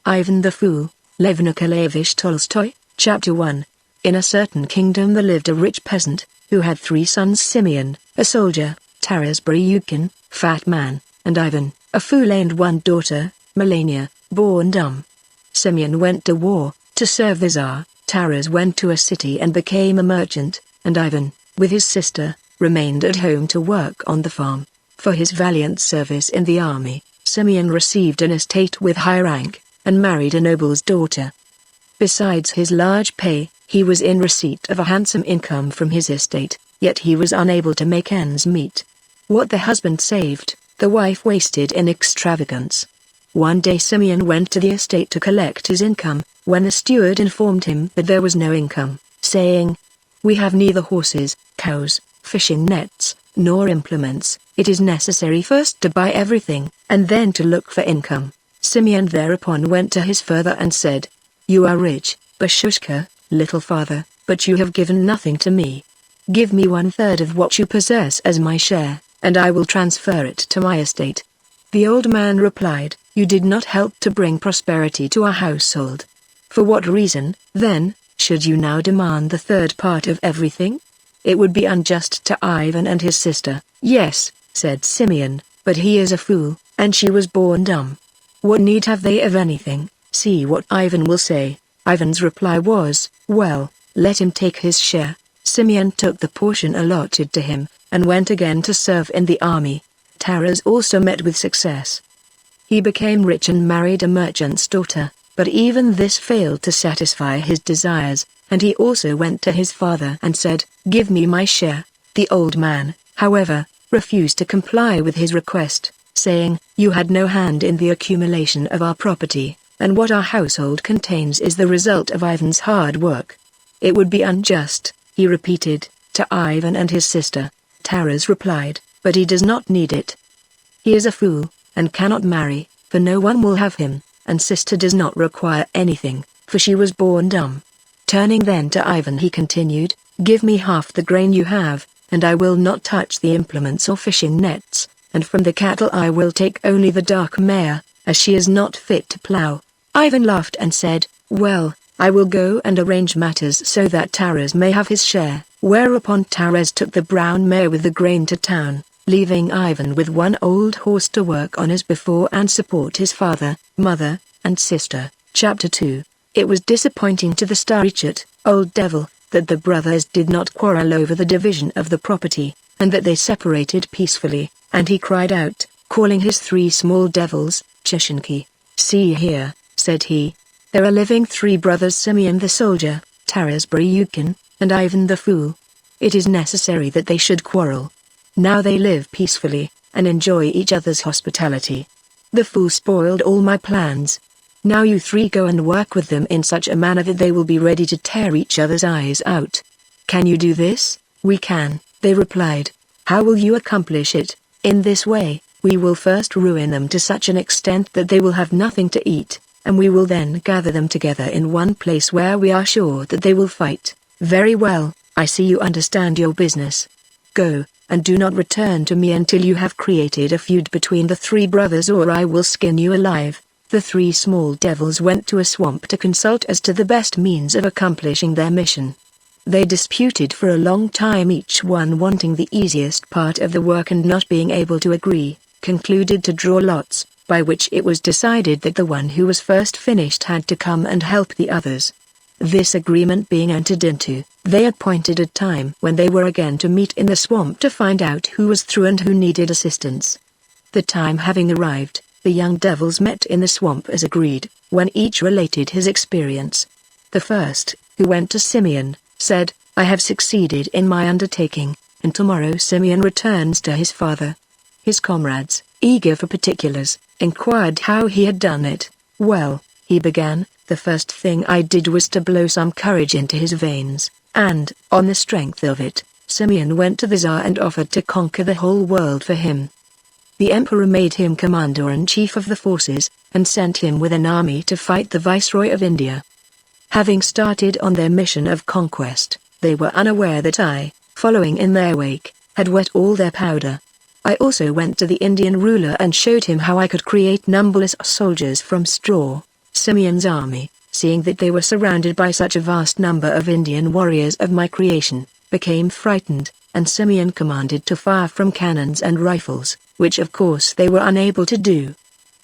Ivan the Fool, Lev Nikolayevich Tolstoy, Chapter 1. In a certain kingdom there lived a rich peasant, who had 3 sons: Simeon, a soldier; Taras Bryukin, fat man; and Ivan, a fool; and 1 daughter, Melania, born dumb. Simeon went to war, to serve the Tsar; Taras went to a city and became a merchant; and Ivan, with his sister, remained at home to work on the farm. For his valiant service in the army, Simeon received an estate with high rank, and married a noble's daughter. Besides his large pay, he was in receipt of a handsome income from his estate, yet he was unable to make ends meet. What the husband saved, the wife wasted in extravagance. One day Simeon went to the estate to collect his income, when the steward informed him that there was no income, saying, "We have neither horses, cows, fishing nets, nor implements. It is necessary first to buy everything, and then to look for income." Simeon thereupon went to his father and said, "You are rich, Bashushka, little father, but you have given nothing to me. Give me 1/3 of what you possess as my share, and I will transfer it to my estate." The old man replied, "You did not help to bring prosperity to our household. For what reason, then, should you now demand the 1/3 part of everything? It would be unjust to Ivan and his sister." "Yes," said Simeon, "but he is a fool, and she was born dumb. What need have they of anything? See what Ivan will say." Ivan's reply was, "Well, let him take his share." Simeon took the portion allotted to him, and went again to serve in the army. Taras also met with success. He became rich and married a merchant's daughter, but even this failed to satisfy his desires, and he also went to his father and said, "Give me my share." The old man, however, refused to comply with his request, saying, "You had no hand in the accumulation of our property, and what our household contains is the result of Ivan's hard work." "It would be unjust," he repeated, "to Ivan and his sister." Taras replied, "But he does not need it. He is a fool, and cannot marry, for no one will have him, and sister does not require anything, for she was born dumb." Turning then to Ivan he continued, "Give me half the grain you have, and I will not touch the implements or fishing nets, and from the cattle I will take only the dark mare, as she is not fit to plow." Ivan laughed and said, "Well, I will go and arrange matters so that Taras may have his share." Whereupon Taras took the brown mare with the grain to town, leaving Ivan with 1 old horse to work on as before and support his father, mother, and sister. Chapter 2. It was disappointing to the Starichet, old devil, that the brothers did not quarrel over the division of the property, and that they separated peacefully, and he cried out, calling his 3 small devils, Chishonki. "See here," said he, "there are living 3 brothers: Simeon the soldier, Taras Bryukin, and Ivan the fool. It is necessary that they should quarrel. Now they live peacefully, and enjoy each other's hospitality. The fool spoiled all my plans. Now you 3 go and work with them in such a manner that they will be ready to tear each other's eyes out." "Can you do this?" "We can," they replied. "How will you accomplish it?" "In this way, we will first ruin them to such an extent that they will have nothing to eat, and we will then gather them together in one place where we are sure that they will fight." "Very well, I see you understand your business. Go, and do not return to me until you have created a feud between the 3 brothers, or I will skin you alive." The 3 small devils went to a swamp to consult as to the best means of accomplishing their mission. They disputed for a long time, each one wanting the easiest part of the work, and not being able to agree, concluded to draw lots, by which it was decided that the one who was first finished had to come and help the others. This agreement being entered into, they appointed a time when they were again to meet in the swamp to find out who was through and who needed assistance. The time having arrived, the young devils met in the swamp as agreed, when each related his experience. The first, who went to Simeon, said, "I have succeeded in my undertaking, and tomorrow Simeon returns to his father." His comrades, eager for particulars, inquired how he had done it. "Well," he began, "the first thing I did was to blow some courage into his veins, and, on the strength of it, Simeon went to the Tsar and offered to conquer the whole world for him. The emperor made him commander-in-chief of the forces, and sent him with an army to fight the viceroy of India. Having started on their mission of conquest, they were unaware that I, following in their wake, had wet all their powder. I also went to the Indian ruler and showed him how I could create numberless soldiers from straw. Simeon's army, seeing that they were surrounded by such a vast number of Indian warriors of my creation, became frightened, and Simeon commanded to fire from cannons and rifles, which of course they were unable to do.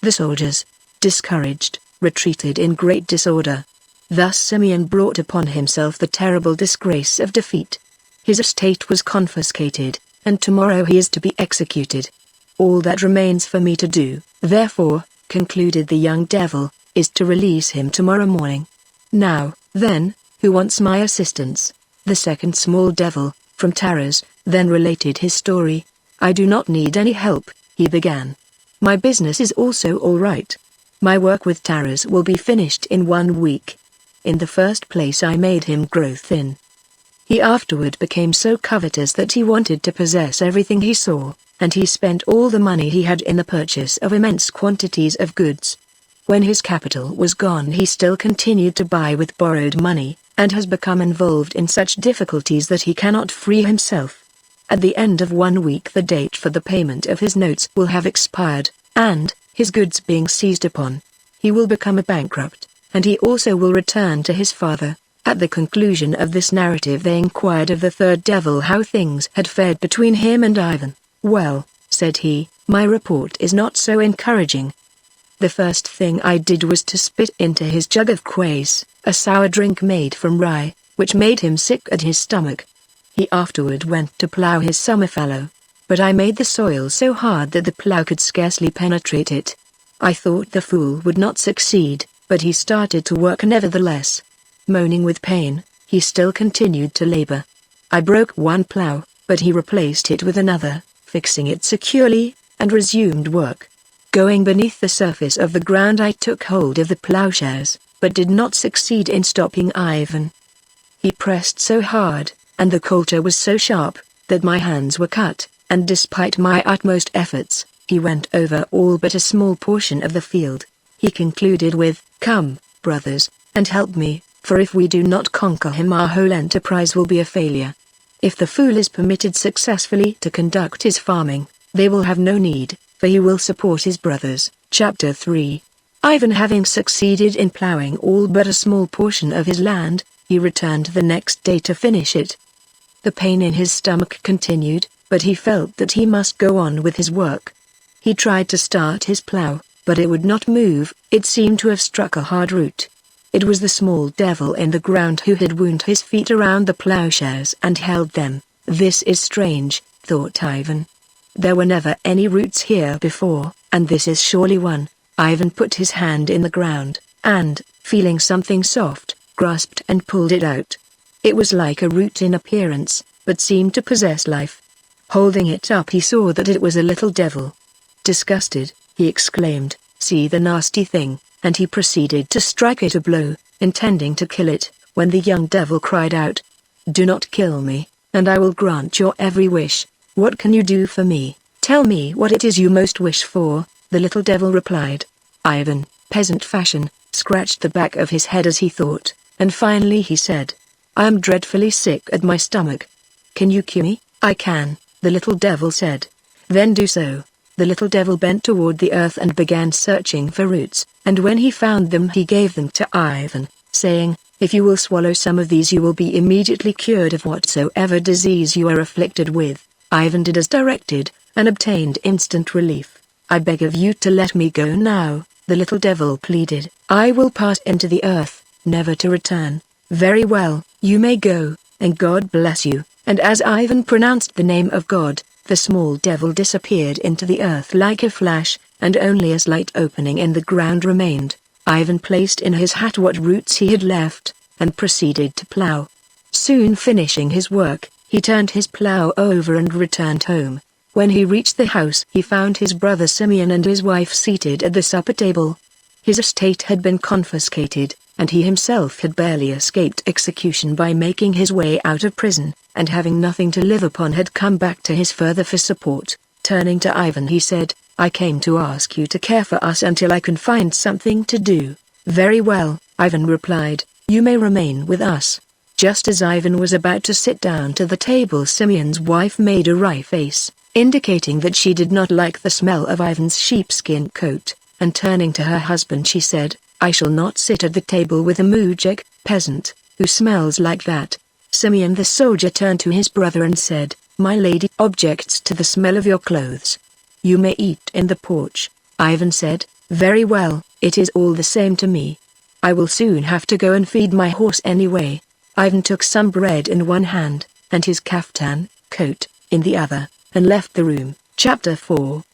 The soldiers, discouraged, retreated in great disorder. Thus Simeon brought upon himself the terrible disgrace of defeat. His estate was confiscated, and tomorrow he is to be executed. All that remains for me to do, therefore, concluded the young devil, is to release him tomorrow morning. Now, then, who wants my assistance? The second small devil, from Taraz, then related his story. I do not need any help, he began. My business is also all right. My work with Taraz will be finished in 1 week. In the first place I made him grow thin. He afterward became so covetous that he wanted to possess everything he saw, and he spent all the money he had in the purchase of immense quantities of goods. When his capital was gone he still continued to buy with borrowed money, and has become involved in such difficulties that he cannot free himself. At the end of 1 week the date for the payment of his notes will have expired, and, his goods being seized upon, he will become a bankrupt, and he also will return to his father. At the conclusion of this narrative they inquired of the third devil how things had fared between him and Ivan. Well, said he, my report is not so encouraging. The first thing I did was to spit into his jug of quace, a sour drink made from rye, which made him sick at his stomach. He afterward went to plough his summer fallow, but I made the soil so hard that the plough could scarcely penetrate it. I thought the fool would not succeed, but he started to work nevertheless. Moaning with pain, he still continued to labor. I broke one plough, but he replaced it with another, fixing it securely, and resumed work. Going beneath the surface of the ground I took hold of the ploughshares, but did not succeed in stopping Ivan. He pressed so hard, and the coulter was so sharp, that my hands were cut, and despite my utmost efforts, he went over all but a small portion of the field. He concluded with, "Come, brothers, and help me, for if we do not conquer him our whole enterprise will be a failure. If the fool is permitted successfully to conduct his farming, they will have no need, for he will support his brothers." Chapter 3. Ivan having succeeded in ploughing all but a small portion of his land, he returned the next day to finish it. The pain in his stomach continued, but he felt that he must go on with his work. He tried to start his plough, but it would not move, it seemed to have struck a hard root. It was the small devil in the ground who had wound his feet around the ploughshares and held them. This is strange, thought Ivan. There were never any roots here before, and this is surely one. Ivan put his hand in the ground, and, feeling something soft, grasped and pulled it out. It was like a root in appearance, but seemed to possess life. Holding it up he saw that it was a little devil. Disgusted, he exclaimed, "See the nasty thing," and he proceeded to strike it a blow, intending to kill it, when the young devil cried out, "Do not kill me, and I will grant your every wish. What can you do for me? Tell me what it is you most wish for." The little devil replied. Ivan, peasant fashion, scratched the back of his head as he thought, and finally he said, "I am dreadfully sick at my stomach. Can you cure me?" "I can," the little devil said. "Then do so." The little devil bent toward the earth and began searching for roots, and when he found them he gave them to Ivan, saying, "If you will swallow some of these you will be immediately cured of whatsoever disease you are afflicted with." Ivan did as directed, and obtained instant relief. "I beg of you to let me go now," the little devil pleaded. "I will pass into the earth, never to return." "Very well, you may go, and God bless you." And as Ivan pronounced the name of God, the small devil disappeared into the earth like a flash, and only a slight opening in the ground remained. Ivan placed in his hat what roots he had left, and proceeded to plough. Soon finishing his work, he turned his plough over and returned home. When he reached the house he found his brother Simeon and his wife seated at the supper table. His estate had been confiscated, and he himself had barely escaped execution by making his way out of prison, and having nothing to live upon had come back to his father for support. Turning to Ivan he said, "I came to ask you to care for us until I can find something to do." "Very well," Ivan replied, "you may remain with us." Just as Ivan was about to sit down to the table Simeon's wife made a wry face, indicating that she did not like the smell of Ivan's sheepskin coat, and turning to her husband she said, I shall not sit at the table with a mujik, peasant, who smells like that. Simeon the soldier turned to his brother and said, My lady objects to the smell of your clothes. You may eat in the porch. Ivan said, Very well, it is all the same to me. I will soon have to go and feed my horse anyway. Ivan took some bread in one hand, and his kaftan, coat, in the other, and left the room. Chapter 4.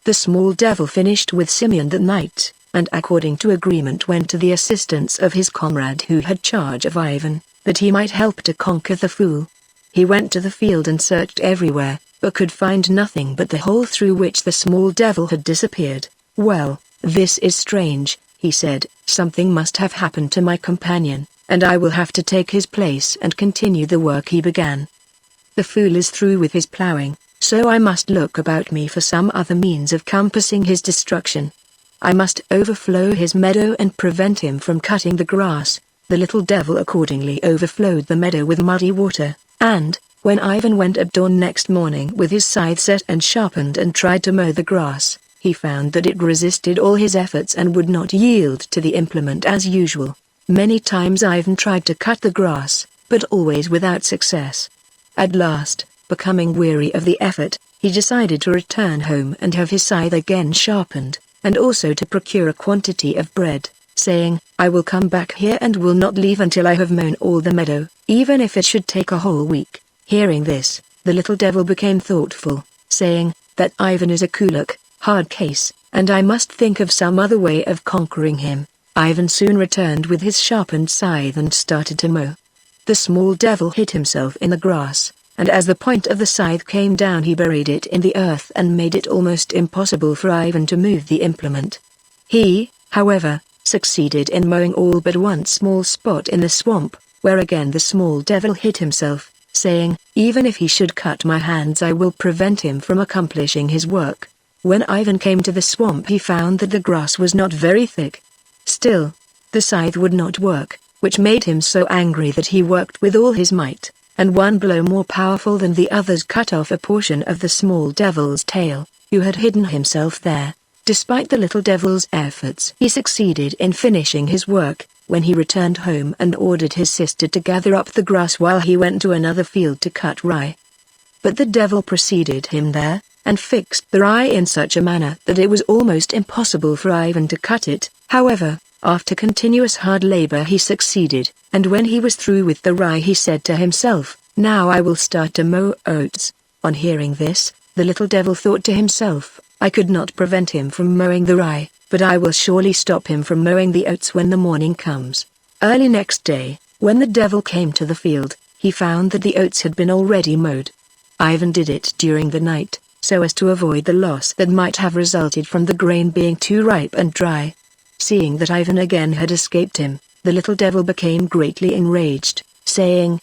The small devil finished with Simeon that night, and according to agreement went to the assistance of his comrade who had charge of Ivan, that he might help to conquer the fool. He went to the field and searched everywhere, but could find nothing but the hole through which the small devil had disappeared. Well, this is strange, he said, something must have happened to my companion, and I will have to take his place and continue the work he began. The fool is through with his plowing, so I must look about me for some other means of compassing his destruction. I must overflow his meadow and prevent him from cutting the grass. The little devil accordingly overflowed the meadow with muddy water, and, when Ivan went at dawn next morning with his scythe set and sharpened and tried to mow the grass, he found that it resisted all his efforts and would not yield to the implement as usual. Many times Ivan tried to cut the grass, but always without success. At last, becoming weary of the effort, he decided to return home and have his scythe again sharpened, and also to procure a quantity of bread, saying, I will come back here and will not leave until I have mown all the meadow, even if it should take a whole week. Hearing this, the little devil became thoughtful, saying, that Ivan is a kulak, hard case, and I must think of some other way of conquering him. Ivan soon returned with his sharpened scythe and started to mow. The small devil hid himself in the grass, and as the point of the scythe came down he buried it in the earth and made it almost impossible for Ivan to move the implement. He, however, succeeded in mowing all but one small spot in the swamp, where again the small devil hid himself, saying, Even if he should cut my hands I will prevent him from accomplishing his work. When Ivan came to the swamp he found that the grass was not very thick. Still, the scythe would not work, which made him so angry that he worked with all his might, and one blow more powerful than the others cut off a portion of the small devil's tail, who had hidden himself there. Despite the little devil's efforts, he succeeded in finishing his work, when he returned home and ordered his sister to gather up the grass while he went to another field to cut rye. But the devil preceded him there, and fixed the rye in such a manner that it was almost impossible for Ivan to cut it. However, after continuous hard labor he succeeded, and when he was through with the rye he said to himself, Now I will start to mow oats. On hearing this, the little devil thought to himself, I could not prevent him from mowing the rye, but I will surely stop him from mowing the oats when the morning comes. Early next day, when the devil came to the field, he found that the oats had been already mowed. Ivan did it during the night, so as to avoid the loss that might have resulted from the grain being too ripe and dry. Seeing that Ivan again had escaped him, the little devil became greatly enraged, saying,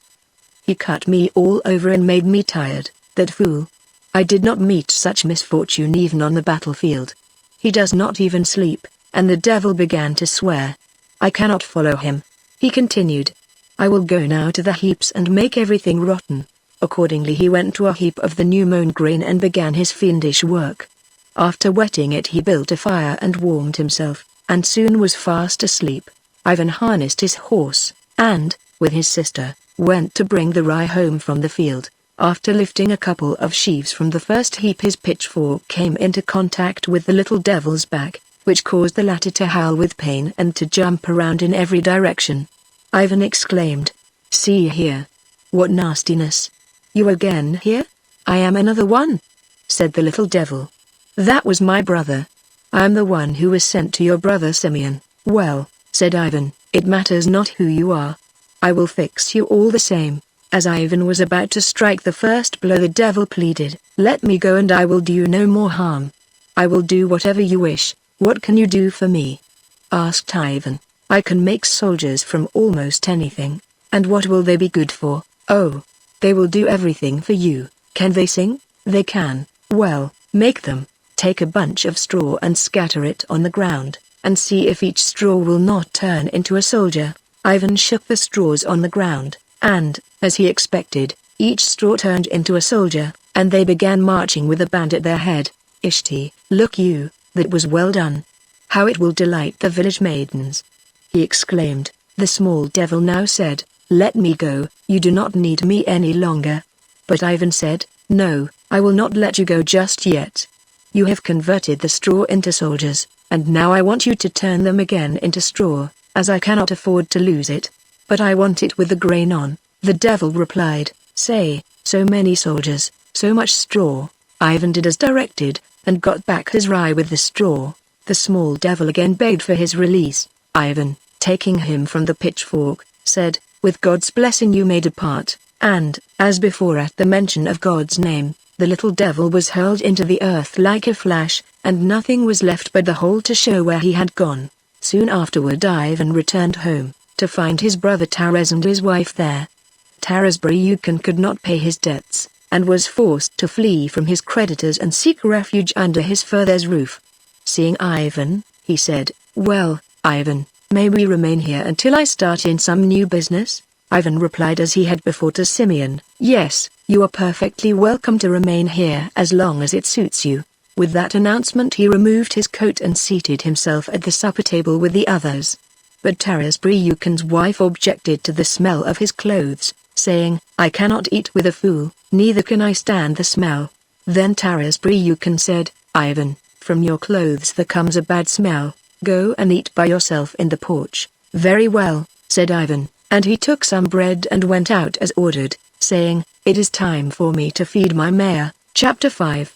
He cut me all over and made me tired, that fool. I did not meet such misfortune even on the battlefield. He does not even sleep, and the devil began to swear. I cannot follow him, he continued. I will go now to the heaps and make everything rotten. Accordingly he went to a heap of the new mown grain and began his fiendish work. After wetting it he built a fire and warmed himself, and soon was fast asleep. Ivan harnessed his horse, and, with his sister, went to bring the rye home from the field. After lifting a couple of sheaves from the first heap his pitchfork came into contact with the little devil's back, which caused the latter to howl with pain and to jump around in every direction. Ivan exclaimed, See here. What nastiness! You again here? I am another one, said the little devil. That was my brother. I am the one who was sent to your brother Simeon. Well, said Ivan, it matters not who you are. I will fix you all the same. As Ivan was about to strike the first blow the devil pleaded, Let me go and I will do you no more harm. I will do whatever you wish. What can you do for me? Asked Ivan. I can make soldiers from almost anything. And what will they be good for? Oh, they will do everything for you. Can they sing? They can. Well, make them. Take a bunch of straw and scatter it on the ground, and see if each straw will not turn into a soldier. Ivan shook the straws on the ground, and, as he expected, each straw turned into a soldier, and they began marching with a band at their head. Ishti, look you, that was well done. How it will delight the village maidens. he exclaimed. The small devil now said, "Let me go, you do not need me any longer." But Ivan said, "No, I will not let you go just yet. You have converted the straw into soldiers, and now I want you to turn them again into straw, as I cannot afford to lose it." "But I want it with the grain on," the devil replied. "Say, so many soldiers, so much straw." Ivan did as directed, and got back his rye with the straw. The small devil again begged for his release. Ivan, taking him from the pitchfork, said, "With God's blessing you may depart," and, as before at the mention of God's name, the little devil was hurled into the earth like a flash, and nothing was left but the hole to show where he had gone. Soon afterward Ivan returned home, to find his brother Taras and his wife there. Taras Bryukin could not pay his debts, and was forced to flee from his creditors and seek refuge under his father's roof. Seeing Ivan, he said, "Well, Ivan, may we remain here until I start in some new business?" Ivan replied as he had before to Simeon, "Yes, you are perfectly welcome to remain here as long as it suits you." With that announcement he removed his coat and seated himself at the supper table with the others. But Taras Bryukin's wife objected to the smell of his clothes, saying, "I cannot eat with a fool, neither can I stand the smell." Then Taras Bryukin said, "Ivan, from your clothes there comes a bad smell, go and eat by yourself in the porch." "Very well," said Ivan, and he took some bread and went out as ordered, saying, "It is time for me to feed my mare." Chapter 5.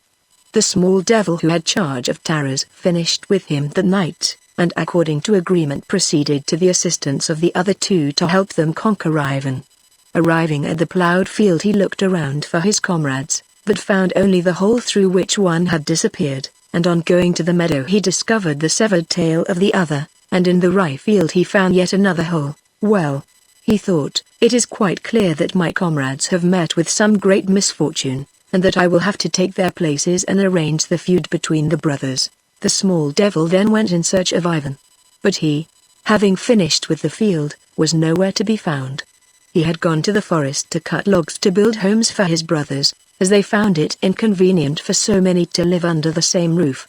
The small devil who had charge of Taras finished with him that night, and according to agreement proceeded to the assistance of the other two to help them conquer Ivan. Arriving at the ploughed field he looked around for his comrades, but found only the hole through which one had disappeared, and on going to the meadow he discovered the severed tail of the other, and in the rye field he found yet another hole. "Well," he thought, "it is quite clear that my comrades have met with some great misfortune, and that I will have to take their places and arrange the feud between the brothers." The small devil then went in search of Ivan. But he, having finished with the field, was nowhere to be found. He had gone to the forest to cut logs to build homes for his brothers, as they found it inconvenient for so many to live under the same roof.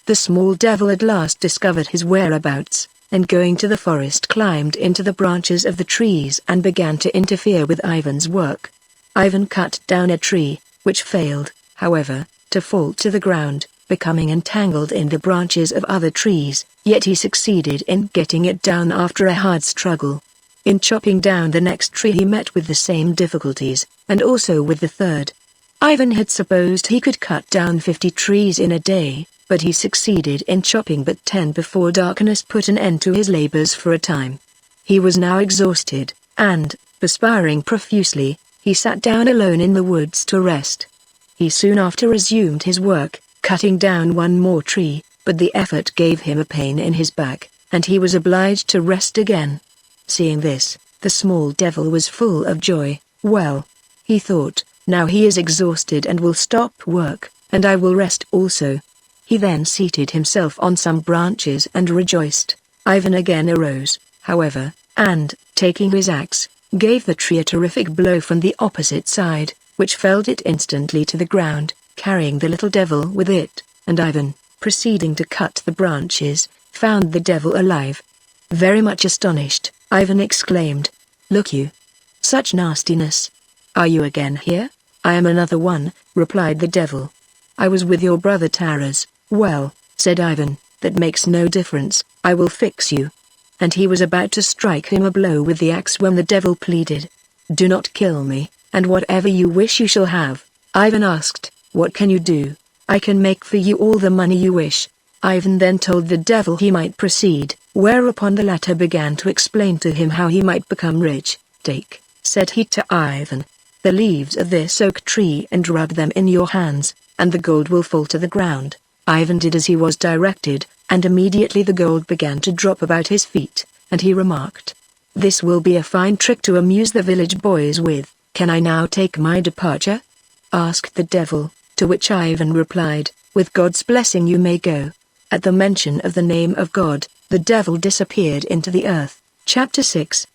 The small devil at last discovered his whereabouts, and going to the forest climbed into the branches of the trees and began to interfere with Ivan's work. Ivan cut down a tree, which failed, however, to fall to the ground, becoming entangled in the branches of other trees, yet he succeeded in getting it down after a hard struggle. In chopping down the next tree he met with the same difficulties, and also with the third. Ivan had supposed he could cut down 50 trees in a day, but he succeeded in chopping but 10 before darkness put an end to his labors for a time. He was now exhausted, and, perspiring profusely, he sat down alone in the woods to rest. He soon after resumed his work, cutting down one more tree, but the effort gave him a pain in his back, and he was obliged to rest again. Seeing this, the small devil was full of joy. "Well," he thought, "now he is exhausted and will stop work, and I will rest also." He then seated himself on some branches and rejoiced. Ivan again arose, however, and, taking his axe, gave the tree a terrific blow from the opposite side, which felled it instantly to the ground, carrying the little devil with it, and Ivan, proceeding to cut the branches, found the devil alive. Very much astonished, Ivan exclaimed, "Look you! Such nastiness! Are you again here?" "I am another one," replied the devil. "I was with your brother Taras." "Well," said Ivan, "that makes no difference, I will fix you." And he was about to strike him a blow with the axe when the devil pleaded, "Do not kill me, and whatever you wish you shall have." Ivan asked, "What can you do?" "I can make for you all the money you wish." Ivan then told the devil he might proceed, whereupon the latter began to explain to him how he might become rich. "Take," said he to Ivan, "the leaves of this oak tree and rub them in your hands, and the gold will fall to the ground." Ivan did as he was directed, and immediately the gold began to drop about his feet, and he remarked, "This will be a fine trick to amuse the village boys with. Can I now take my departure?" asked the devil, to which Ivan replied, "With God's blessing you may go." At the mention of the name of God, the devil disappeared into the earth. Chapter 6.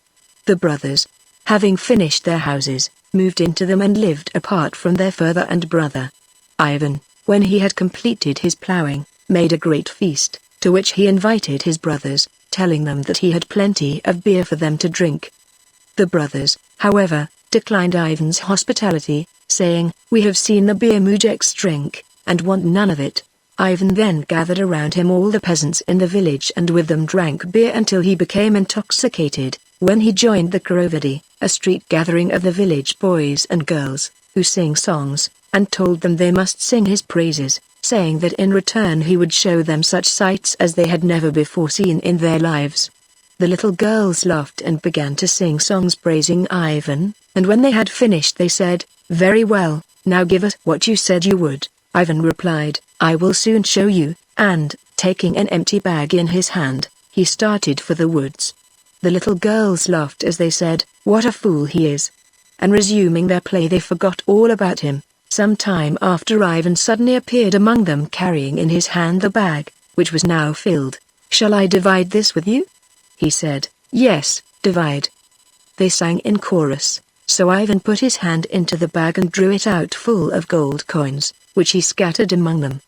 The brothers, having finished their houses, moved into them and lived apart from their father and brother. Ivan, when he had completed his ploughing, made a great feast, to which he invited his brothers, telling them that he had plenty of beer for them to drink. The brothers, however, declined Ivan's hospitality, saying, "We have seen the beer mujiks drink, and want none of it." Ivan then gathered around him all the peasants in the village and with them drank beer until he became intoxicated, when he joined the Khorovody, a street gathering of the village boys and girls, who sing songs, and told them they must sing his praises, saying that in return he would show them such sights as they had never before seen in their lives. The little girls laughed and began to sing songs praising Ivan, and when they had finished they said, "Very well, now give us what you said you would." Ivan replied, "I will soon show you," and, taking an empty bag in his hand, he started for the woods. The little girls laughed as they said, "What a fool he is." And resuming their play they forgot all about him. Some time after Ivan suddenly appeared among them carrying in his hand the bag, which was now filled. "Shall I divide this with you?" he said. "Yes, divide." They sang in chorus, so Ivan put his hand into the bag and drew it out full of gold coins, which he scattered among them.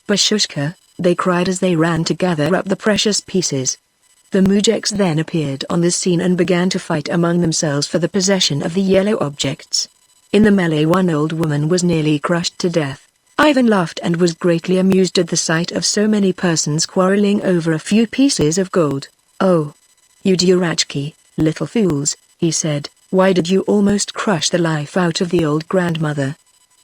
"Bashushka," they cried as they ran to gather up the precious pieces. The mujiks then appeared on the scene and began to fight among themselves for the possession of the yellow objects. In the melee one old woman was nearly crushed to death. Ivan laughed and was greatly amused at the sight of so many persons quarreling over a few pieces of gold. "Oh, you durachki, little fools," he said, "why did you almost crush the life out of the old grandmother?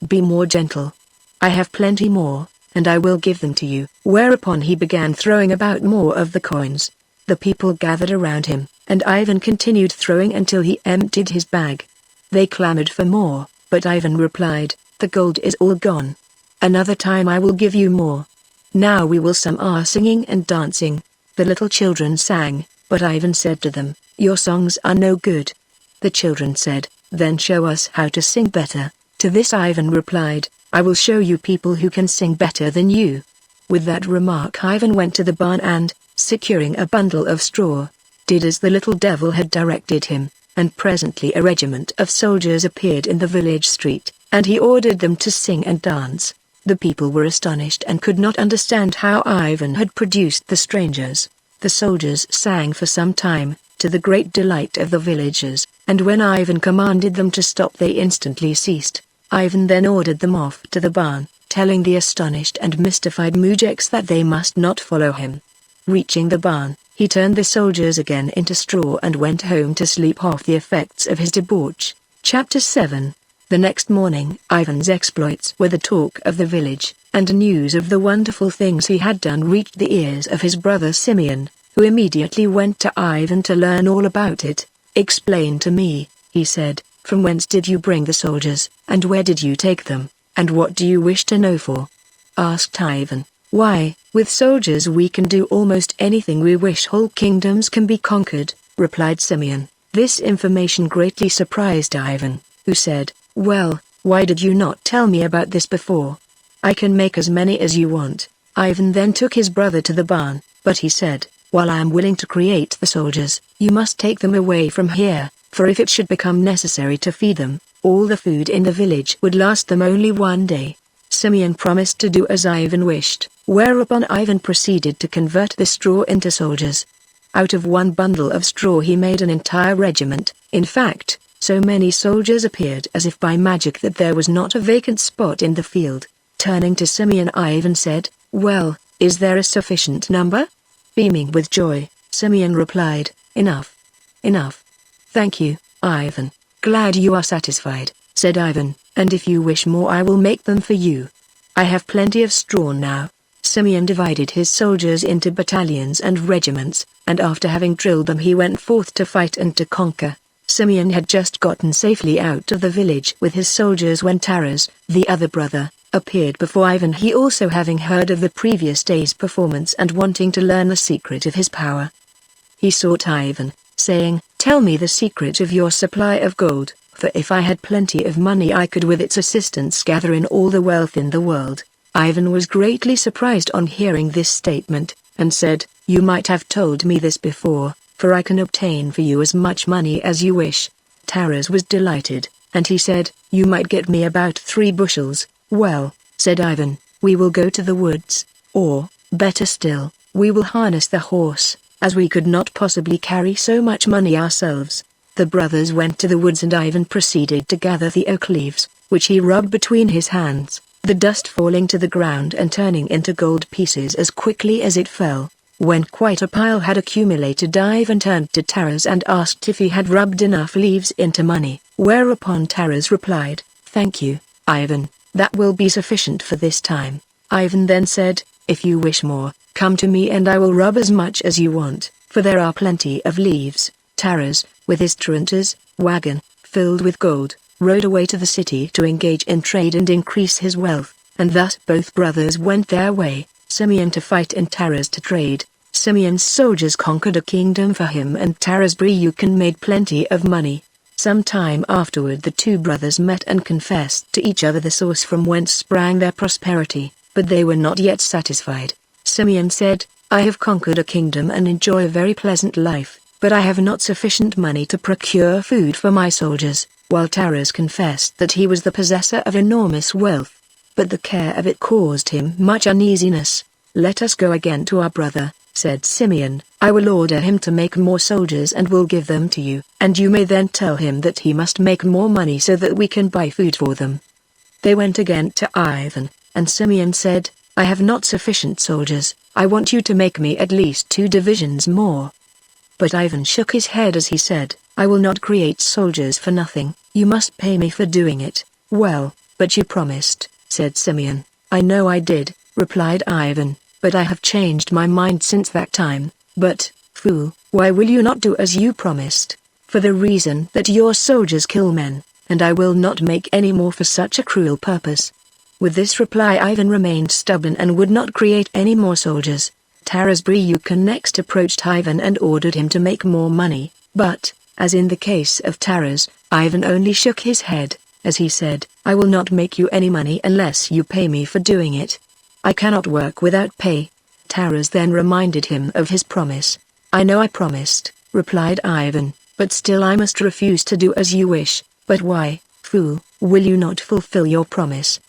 Be more gentle. I have plenty more, and I will give them to you." Whereupon he began throwing about more of the coins. The people gathered around him, and Ivan continued throwing until he emptied his bag. They clamored for more, but Ivan replied, "The gold is all gone. Another time I will give you more. Now we will some are singing and dancing." The little children sang, but Ivan said to them, "Your songs are no good." The children said, "Then show us how to sing better." To this Ivan replied, "I will show you people who can sing better than you." With that remark Ivan went to the barn and, securing a bundle of straw, did as the little devil had directed him, and presently a regiment of soldiers appeared in the village street, and he ordered them to sing and dance. The people were astonished and could not understand how Ivan had produced the strangers. The soldiers sang for some time, to the great delight of the villagers, and when Ivan commanded them to stop they instantly ceased. Ivan then ordered them off to the barn, telling the astonished and mystified mujiks that they must not follow him. Reaching the barn, he turned the soldiers again into straw and went home to sleep off the effects of his debauch. Chapter 7. The next morning, Ivan's exploits were the talk of the village, and news of the wonderful things he had done reached the ears of his brother Simeon, who immediately went to Ivan to learn all about it. "Explain to me," he said, "from whence did you bring the soldiers, and where did you take them, and what do you wish to know for?" Asked Ivan. "Why, with soldiers we can do almost anything we wish. Whole kingdoms can be conquered," replied Simeon. This information greatly surprised Ivan, who said, "Well, why did you not tell me about this before? I can make as many as you want." Ivan then took his brother to the barn, but he said, "While I am willing to create the soldiers, you must take them away from here, for if it should become necessary to feed them, all the food in the village would last them only one day." Simeon promised to do as Ivan wished, whereupon Ivan proceeded to convert the straw into soldiers. Out of one bundle of straw he made an entire regiment. In fact, so many soldiers appeared as if by magic that there was not a vacant spot in the field. Turning to Simeon, Ivan said, "Well, is there a sufficient number?" Beaming with joy, Simeon replied, "Enough. Enough." "Thank you, Ivan. Glad you are satisfied," said Ivan, "and if you wish more I will make them for you. I have plenty of straw now." Simeon divided his soldiers into battalions and regiments, and after having drilled them he went forth to fight and to conquer. Simeon had just gotten safely out of the village with his soldiers when Taras, the other brother, appeared before Ivan, he also having heard of the previous day's performance and wanting to learn the secret of his power. He sought Ivan, saying, "Tell me the secret of your supply of gold, for if I had plenty of money I could with its assistance gather in all the wealth in the world." Ivan was greatly surprised on hearing this statement, and said, "You might have told me this before, for I can obtain for you as much money as you wish." Taras was delighted, and he said, "You might get me about 3 bushels. "Well," said Ivan, "we will go to the woods, or, better still, we will harness the horse, as we could not possibly carry so much money ourselves." The brothers went to the woods and Ivan proceeded to gather the oak leaves, which he rubbed between his hands, the dust falling to the ground and turning into gold pieces as quickly as it fell. When quite a pile had accumulated, Ivan turned to Taras and asked if he had rubbed enough leaves into money, whereupon Taras replied, "Thank you, Ivan, that will be sufficient for this time." Ivan then said, "If you wish more, come to me and I will rub as much as you want, for there are plenty of leaves." Taras, with his taranta's wagon, filled with gold, rode away to the city to engage in trade and increase his wealth, and thus both brothers went their way, Simeon to fight and Taras to trade. Simeon's soldiers conquered a kingdom for him and Taras Bryukin made plenty of money. Some time afterward the two brothers met and confessed to each other the source from whence sprang their prosperity, but they were not yet satisfied. Simeon said, "I have conquered a kingdom and enjoy a very pleasant life, but I have not sufficient money to procure food for my soldiers," while Taras confessed that he was the possessor of enormous wealth, but the care of it caused him much uneasiness. "Let us go again to our brother," said Simeon. "I will order him to make more soldiers and will give them to you, and you may then tell him that he must make more money so that we can buy food for them." They went again to Ivan, and Simeon said, "I have not sufficient soldiers, I want you to make me at least 2 divisions more." But Ivan shook his head as he said, "I will not create soldiers for nothing, you must pay me for doing it." "Well, but you promised," said Simeon. "I know I did," replied Ivan, "but I have changed my mind since that time." "But, fool, why will you not do as you promised?" "For the reason that your soldiers kill men, and I will not make any more for such a cruel purpose." With this reply Ivan remained stubborn and would not create any more soldiers. Taras Bryukin next approached Ivan and ordered him to make more money, but, as in the case of Taras, Ivan only shook his head, as he said, "I will not make you any money unless you pay me for doing it. I cannot work without pay." Taras then reminded him of his promise. "I know I promised," replied Ivan, "but still I must refuse to do as you wish." "But why, fool, will you not fulfill your promise?"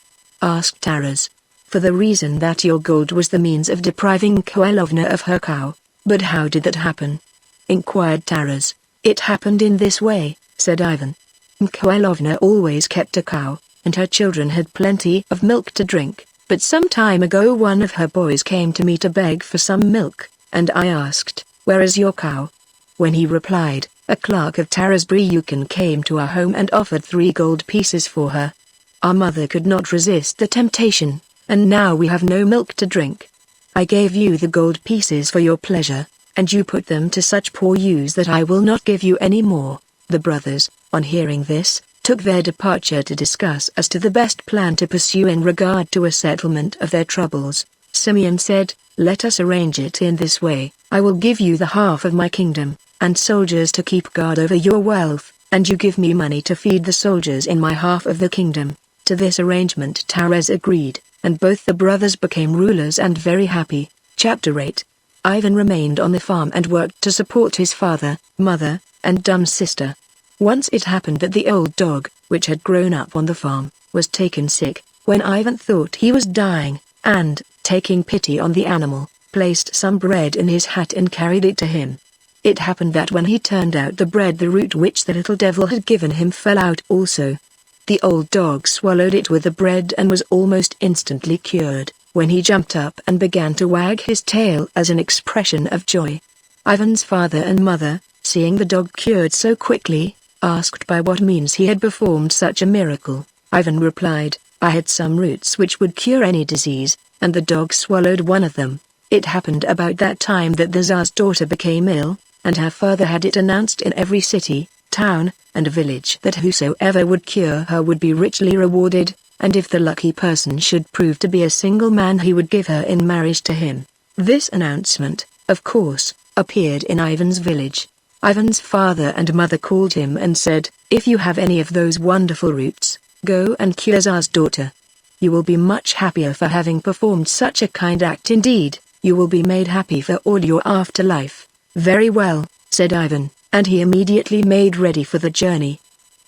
asked Taras. "For the reason that your gold was the means of depriving Nikolayevna of her cow." "But how did that happen?" inquired Taras. "It happened in this way," said Ivan. "Nikolayevna always kept a cow, and her children had plenty of milk to drink, but some time ago one of her boys came to me to beg for some milk, and I asked, 'Where is your cow?' When he replied, a clerk of Taras Bryukin came to our home and offered 3 gold pieces for her. Our mother could not resist the temptation, and now we have no milk to drink. I gave you the gold pieces for your pleasure, and you put them to such poor use that I will not give you any more." The brothers, on hearing this, took their departure to discuss as to the best plan to pursue in regard to a settlement of their troubles. Simeon said, "Let us arrange it in this way. I will give you the half of my kingdom, and soldiers to keep guard over your wealth, and you give me money to feed the soldiers in my half of the kingdom." To this arrangement Taras agreed, and both the brothers became rulers and very happy. Chapter 8. Ivan remained on the farm and worked to support his father, mother, and dumb sister. Once it happened that the old dog, which had grown up on the farm, was taken sick. When Ivan thought he was dying, and, taking pity on the animal, placed some bread in his hat and carried it to him. It happened that when he turned out the bread, the root which the little devil had given him fell out also. The old dog swallowed it with the bread and was almost instantly cured, when he jumped up and began to wag his tail as an expression of joy. Ivan's father and mother, seeing the dog cured so quickly, asked by what means he had performed such a miracle. Ivan replied, "I had some roots which would cure any disease, and the dog swallowed one of them." It happened about that time that the Tsar's daughter became ill, and her father had it announced in every city, town, and village that whosoever would cure her would be richly rewarded, and if the lucky person should prove to be a single man he would give her in marriage to him. This announcement, of course, appeared in Ivan's village. Ivan's father and mother called him and said, "If you have any of those wonderful roots, go and cure Tsar's daughter. You will be much happier for having performed such a kind act. Indeed, you will be made happy for all your afterlife." "Very well," said Ivan, and he immediately made ready for the journey.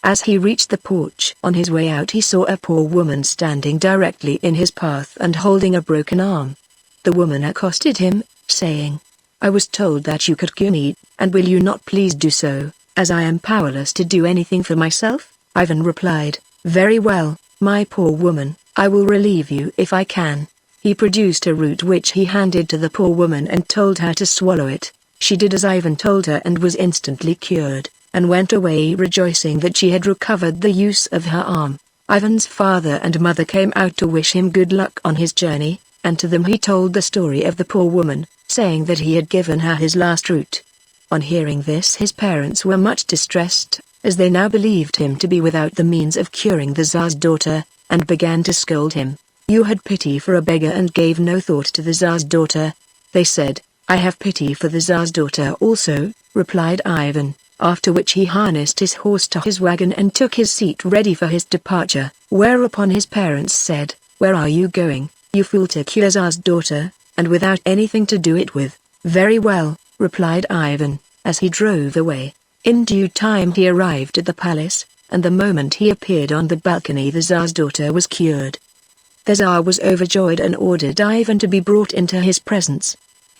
As he reached the porch on his way out, he saw a poor woman standing directly in his path and holding a broken arm. The woman accosted him, saying, I was told that you could cure me, and will you not please do so, as I am powerless to do anything for myself? Ivan replied, very well, my poor woman, I will relieve you if I can. He produced a root which he handed to the poor woman and told her to swallow it. She did as Ivan told her and was instantly cured, and went away rejoicing that she had recovered the use of her arm. Ivan's father and mother came out to wish him good luck on his journey, and to them he told the story of the poor woman, saying that he had given her his last root. On hearing this, his parents were much distressed, as they now believed him to be without the means of curing the Tsar's daughter, and began to scold him. You had pity for a beggar and gave no thought to the Tsar's daughter. They said, I have pity for the Tsar's daughter also, replied Ivan, after which he harnessed his horse to his wagon and took his seat ready for his departure, whereupon his parents said, where are you going, you fool, to cure Tsar's daughter, and without anything to do it with? Very well, replied Ivan, as he drove away. In due time he arrived at the palace, and the moment he appeared on the balcony the Tsar's daughter was cured. The Tsar was overjoyed and ordered Ivan to be brought into his presence.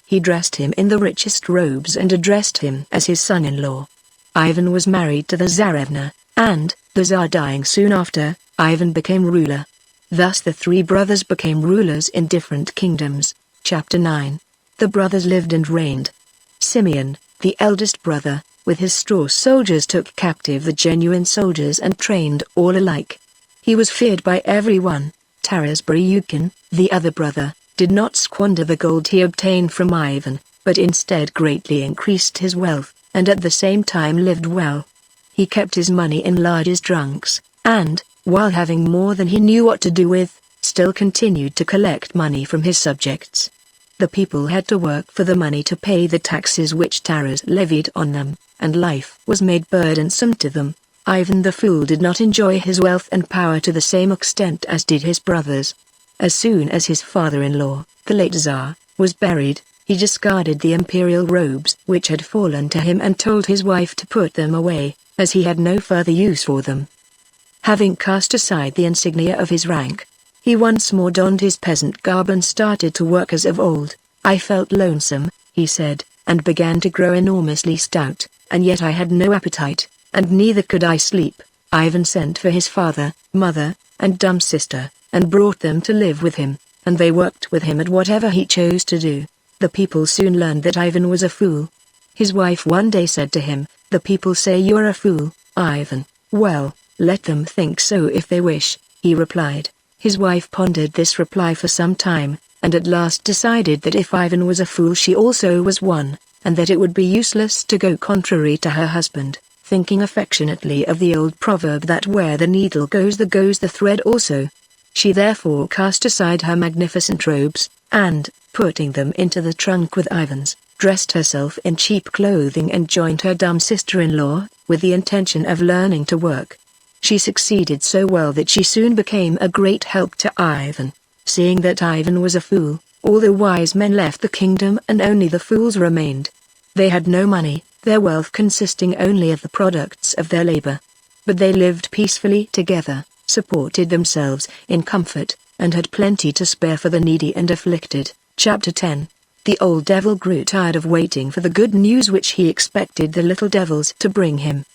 He dressed him in the richest robes and addressed him as his son-in-law. Ivan was married to the Tsarevna, and, the Tsar dying soon after, Ivan became ruler. Thus the three brothers became rulers in different kingdoms. Chapter 9. The brothers lived and reigned. Simeon, the eldest brother, with his straw soldiers took captive the genuine soldiers and trained all alike. He was feared by everyone. Taras Bryukin, the other brother, did not squander the gold he obtained from Ivan, but instead greatly increased his wealth, and at the same time lived well. He kept his money in large trunks, and, while having more than he knew what to do with, still continued to collect money from his subjects. The people had to work for the money to pay the taxes which Taras levied on them, and life was made burdensome to them. Ivan the Fool did not enjoy his wealth and power to the same extent as did his brothers. As soon as his father-in-law, the late Tsar, was buried, he discarded the imperial robes which had fallen to him and told his wife to put them away, as he had no further use for them. Having cast aside the insignia of his rank, he once more donned his peasant garb and started to work as of old. I felt lonesome, he said, and began to grow enormously stout, and yet I had no appetite, and neither could I sleep. Ivan sent for his father, mother, and dumb sister, and brought them to live with him, and they worked with him at whatever he chose to do. The people soon learned that Ivan was a fool. His wife one day said to him, the people say you're a fool, Ivan. Well, let them think so if they wish, he replied. His wife pondered this reply for some time, and at last decided that if Ivan was a fool she also was one, and that it would be useless to go contrary to her husband, thinking affectionately of the old proverb that where the needle goes the thread also. She therefore cast aside her magnificent robes, and, putting them into the trunk with Ivan's, dressed herself in cheap clothing and joined her dumb sister-in-law, with the intention of learning to work. She succeeded so well that she soon became a great help to Ivan. Seeing that Ivan was a fool, all the wise men left the kingdom and only the fools remained. They had no money, their wealth consisting only of the products of their labor. But they lived peacefully together, supported themselves in comfort, and had plenty to spare for the needy and afflicted. Chapter 10. The old devil grew tired of waiting for the good news which he expected the little devils to bring him.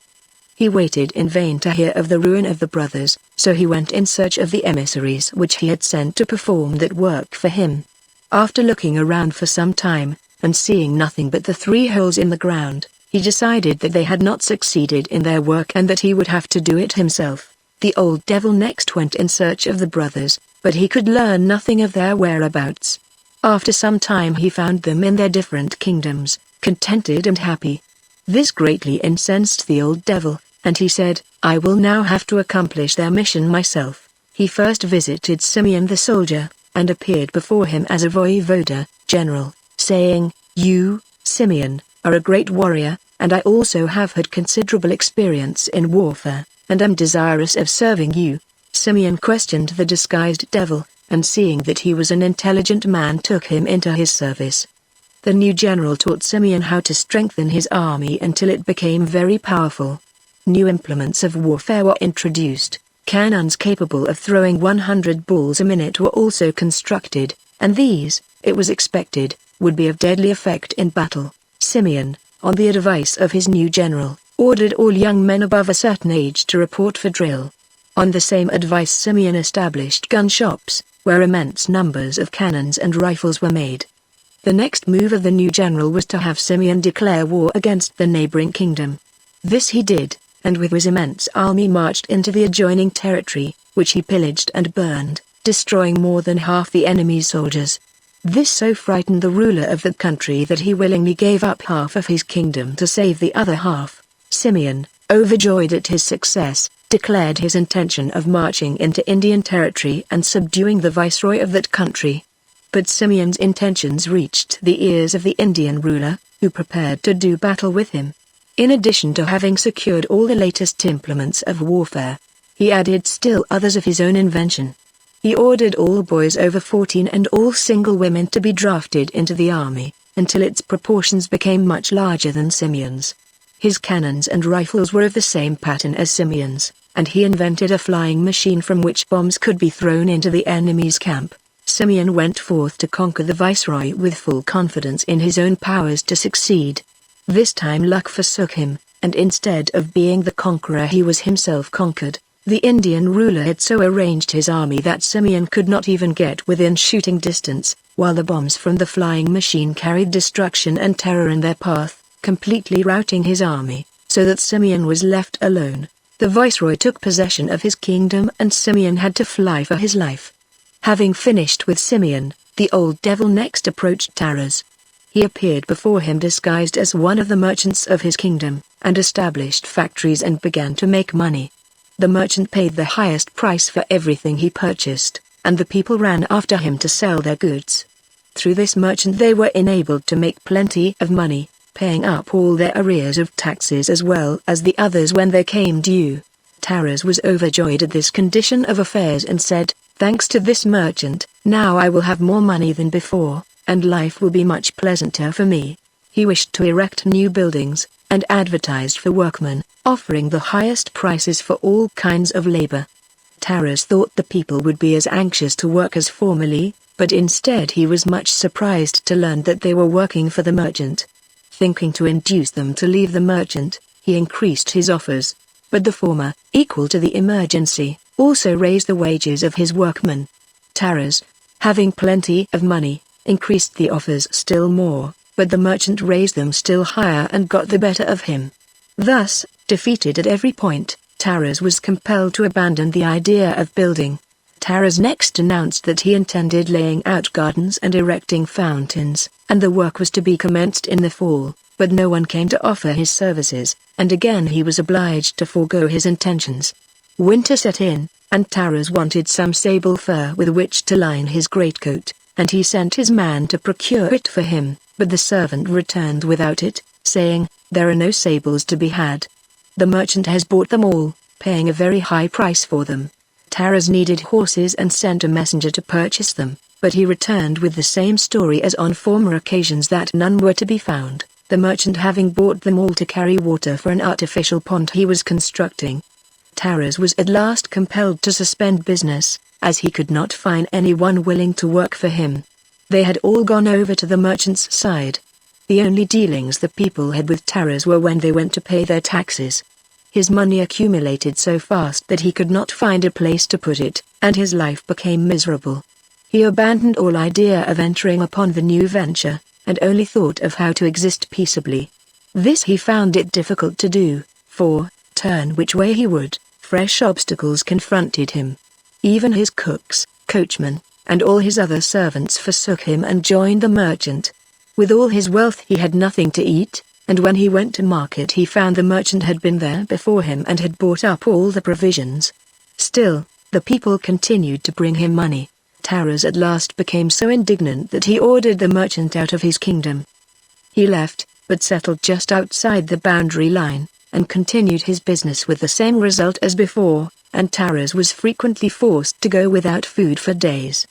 He waited in vain to hear of the ruin of the brothers, so he went in search of the emissaries which he had sent to perform that work for him. After looking around for some time, and seeing nothing but the 3 holes in the ground, he decided that they had not succeeded in their work and that he would have to do it himself. The old devil next went in search of the brothers, but he could learn nothing of their whereabouts. After some time he found them in their different kingdoms, contented and happy. This greatly incensed the old devil, and he said, I will now have to accomplish their mission myself. He first visited Simeon the soldier, and appeared before him as a voivoda, general, saying, You, Simeon, are a great warrior, and I also have had considerable experience in warfare, and am desirous of serving you. Simeon questioned the disguised devil, and seeing that he was an intelligent man took him into his service. The new general taught Simeon how to strengthen his army until it became very powerful. New implements of warfare were introduced. Cannons capable of throwing 100 balls a minute were also constructed, and these, it was expected, would be of deadly effect in battle. Simeon, on the advice of his new general, ordered all young men above a certain age to report for drill. On the same advice Simeon established gun shops, where immense numbers of cannons and rifles were made. The next move of the new general was to have Simeon declare war against the neighboring kingdom. This he did, and with his immense army marched into the adjoining territory, which he pillaged and burned, destroying more than half the enemy's soldiers. This so frightened the ruler of the country that he willingly gave up half of his kingdom to save the other half. Simeon, overjoyed at his success, declared his intention of marching into Indian territory and subduing the viceroy of that country. But Simeon's intentions reached the ears of the Indian ruler, who prepared to do battle with him. In addition to having secured all the latest implements of warfare, he added still others of his own invention. He ordered all boys over 14 and all single women to be drafted into the army, until its proportions became much larger than Simeon's. His cannons and rifles were of the same pattern as Simeon's, and he invented a flying machine from which bombs could be thrown into the enemy's camp. Simeon went forth to conquer the viceroy with full confidence in his own powers to succeed. This time luck forsook him, and instead of being the conqueror he was himself conquered. The Indian ruler had so arranged his army that Simeon could not even get within shooting distance, while the bombs from the flying machine carried destruction and terror in their path, completely routing his army, so that Simeon was left alone. The viceroy took possession of his kingdom and Simeon had to fly for his life. Having finished with Simeon, the old devil next approached Taras. He appeared before him disguised as one of the merchants of his kingdom, and established factories and began to make money. The merchant paid the highest price for everything he purchased, and the people ran after him to sell their goods. Through this merchant they were enabled to make plenty of money, paying up all their arrears of taxes as well as the others when they came due. Taras was overjoyed at this condition of affairs and said, "Thanks to this merchant, now I will have more money than before, and life will be much pleasanter for me." He wished to erect new buildings, and advertised for workmen, offering the highest prices for all kinds of labor. Taras thought the people would be as anxious to work as formerly, but instead he was much surprised to learn that they were working for the merchant. Thinking to induce them to leave the merchant, he increased his offers, but the former, equal to the emergency, also raised the wages of his workmen. Taras, having plenty of money, increased the offers still more, but the merchant raised them still higher and got the better of him. Thus, defeated at every point, Taras was compelled to abandon the idea of building. Taras next announced that he intended laying out gardens and erecting fountains, and the work was to be commenced in the fall, but no one came to offer his services, and again he was obliged to forego his intentions. Winter set in, and Taras wanted some sable fur with which to line his greatcoat, and he sent his man to procure it for him, but the servant returned without it, saying, "There are no sables to be had. The merchant has bought them all, paying a very high price for them." Taras needed horses and sent a messenger to purchase them, but he returned with the same story as on former occasions that none were to be found, the merchant having bought them all to carry water for an artificial pond he was constructing. Taras was at last compelled to suspend business, as he could not find anyone willing to work for him. They had all gone over to the merchant's side. The only dealings the people had with Taras were when they went to pay their taxes. His money accumulated so fast that he could not find a place to put it, and his life became miserable. He abandoned all idea of entering upon the new venture, and only thought of how to exist peaceably. This he found it difficult to do, for, turn which way he would, fresh obstacles confronted him. Even his cooks, coachmen, and all his other servants forsook him and joined the merchant. With all his wealth he had nothing to eat, and when he went to market he found the merchant had been there before him and had bought up all the provisions. Still, the people continued to bring him money. Taras at last became so indignant that he ordered the merchant out of his kingdom. He left, but settled just outside the boundary line, and continued his business with the same result as before, and Taras was frequently forced to go without food for days.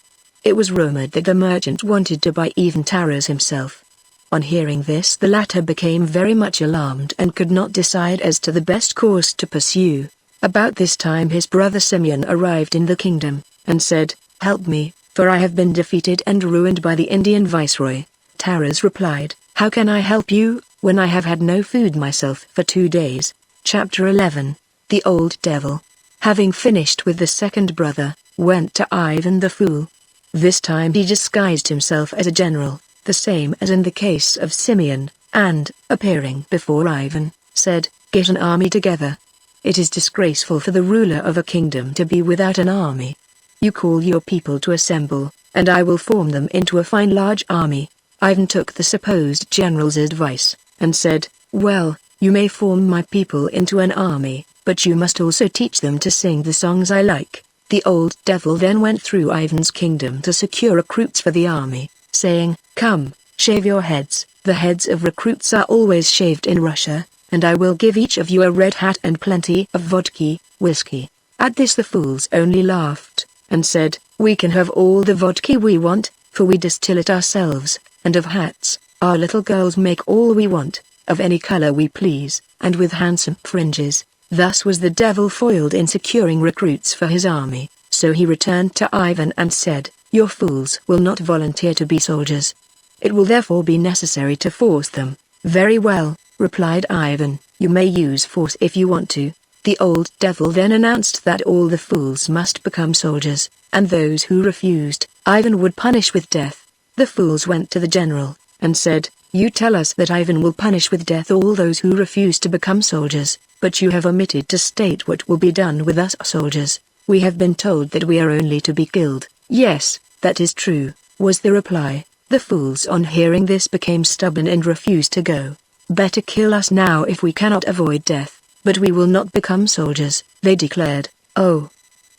It was rumored that the merchant wanted to buy even Taras himself. On hearing this the latter became very much alarmed and could not decide as to the best course to pursue. About this time his brother Simeon arrived in the kingdom, and said, "Help me, for I have been defeated and ruined by the Indian viceroy." Taras replied, "How can I help you, when I have had no food myself for 2 days?" Chapter 11. The Old Devil, having finished with the second brother, went to Ivan the Fool. This time he disguised himself as a general, the same as in the case of Simeon, and, appearing before Ivan, said, "Get an army together. It is disgraceful for the ruler of a kingdom to be without an army. You call your people to assemble, and I will form them into a fine large army." Ivan took the supposed general's advice, and said, "Well, you may form my people into an army, but you must also teach them to sing the songs I like." The old devil then went through Ivan's kingdom to secure recruits for the army, saying, "Come, shave your heads. The heads of recruits are always shaved in Russia, and I will give each of you a red hat and plenty of vodka, whiskey." At this the fools only laughed, and said, "We can have all the vodka we want, for we distill it ourselves, and of hats, our little girls make all we want, of any color we please, and with handsome fringes." Thus was the devil foiled in securing recruits for his army, so he returned to Ivan and said, "Your fools will not volunteer to be soldiers. It will therefore be necessary to force them." "Very well," replied Ivan, "you may use force if you want to." The old devil then announced that all the fools must become soldiers, and those who refused, Ivan would punish with death. The fools went to the general, and said, "You tell us that Ivan will punish with death all those who refuse to become soldiers, but you have omitted to state what will be done with us soldiers. We have been told that we are only to be killed." "Yes, that is true," was the reply. The fools on hearing this became stubborn and refused to go. "Better kill us now if we cannot avoid death, but we will not become soldiers," they declared. "Oh,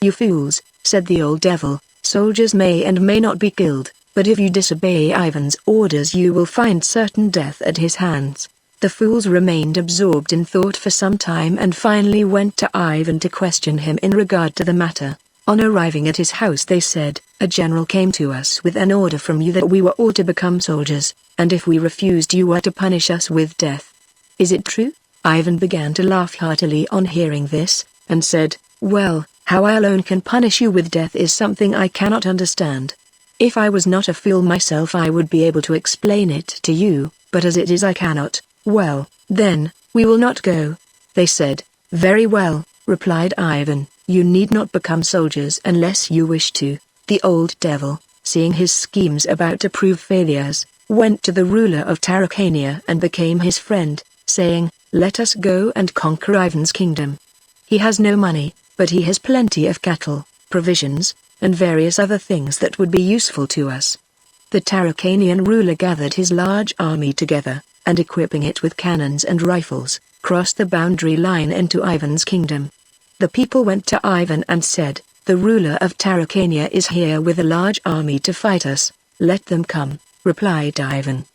you fools," said the old devil, "soldiers may and may not be killed, but if you disobey Ivan's orders you will find certain death at his hands." The fools remained absorbed in thought for some time and finally went to Ivan to question him in regard to the matter. On arriving at his house they said, "A general came to us with an order from you that we were all to become soldiers, and if we refused you were to punish us with death. Is it true?" Ivan began to laugh heartily on hearing this, and said, "Well, how I alone can punish you with death is something I cannot understand. If I was not a fool myself I would be able to explain it to you, but as it is I cannot." "Well, then, we will not go." They said. "Very well," replied Ivan, "you need not become soldiers unless you wish to." The old devil, seeing his schemes about to prove failures, went to the ruler of Tarakania and became his friend, saying, "Let us go and conquer Ivan's kingdom. He has no money, but he has plenty of cattle, provisions, and various other things that would be useful to us." The Tarakanian ruler gathered his large army together, and equipping it with cannons and rifles, crossed the boundary line into Ivan's kingdom. The people went to Ivan and said, "The ruler of Tarakania is here with a large army to fight us." "Let them come," replied Ivan.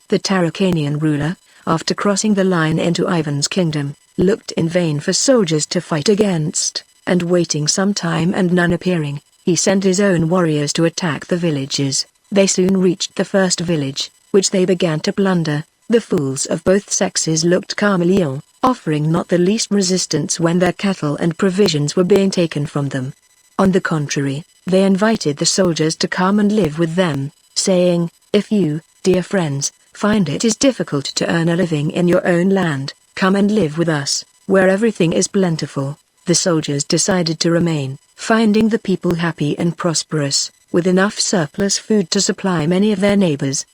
The Tarakanian ruler, after crossing the line into Ivan's kingdom, looked in vain for soldiers to fight against, and waiting some time and none appearing, he sent his own warriors to attack the villages. They soon reached the first village, which they began to plunder. The fools of both sexes looked calmly on, offering not the least resistance when their cattle and provisions were being taken from them. On the contrary, they invited the soldiers to come and live with them, saying, "If you, dear friends, find it is difficult to earn a living in your own land, come and live with us, where everything is plentiful." The soldiers decided to remain, finding the people happy and prosperous, with enough surplus food to supply many of their neighbors.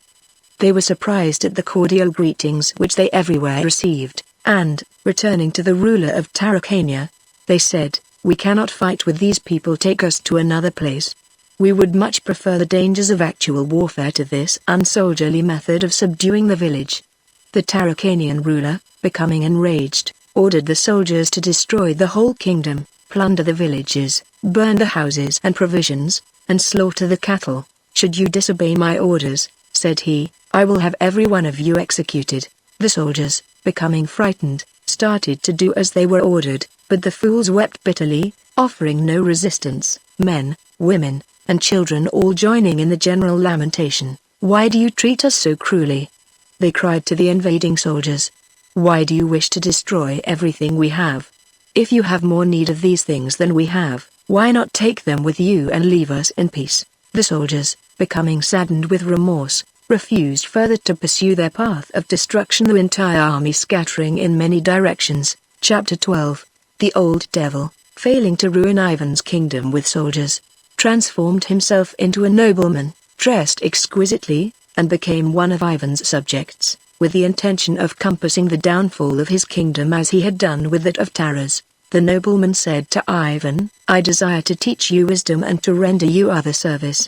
They were surprised at the cordial greetings which they everywhere received, and, returning to the ruler of Tarakania, they said, "We cannot fight with these people, take us to another place. We would much prefer the dangers of actual warfare to this unsoldierly method of subduing the village." The Tarakanian ruler, becoming enraged, ordered the soldiers to destroy the whole kingdom, plunder the villages, burn the houses and provisions, and slaughter the cattle. "Should you disobey my orders," said he, "I will have every one of you executed." The soldiers, becoming frightened, started to do as they were ordered, but the fools wept bitterly, offering no resistance, men, women, and children all joining in the general lamentation. "Why do you treat us so cruelly?" they cried to the invading soldiers. "Why do you wish to destroy everything we have? If you have more need of these things than we have, why not take them with you and leave us in peace?" The soldiers, becoming saddened with remorse, refused further to pursue their path of destruction, the entire army scattering in many directions. Chapter 12. The old devil, failing to ruin Ivan's kingdom with soldiers, transformed himself into a nobleman, dressed exquisitely, and became one of Ivan's subjects, with the intention of compassing the downfall of his kingdom as he had done with that of Taras. The nobleman said to Ivan, "I desire to teach you wisdom and to render you other service.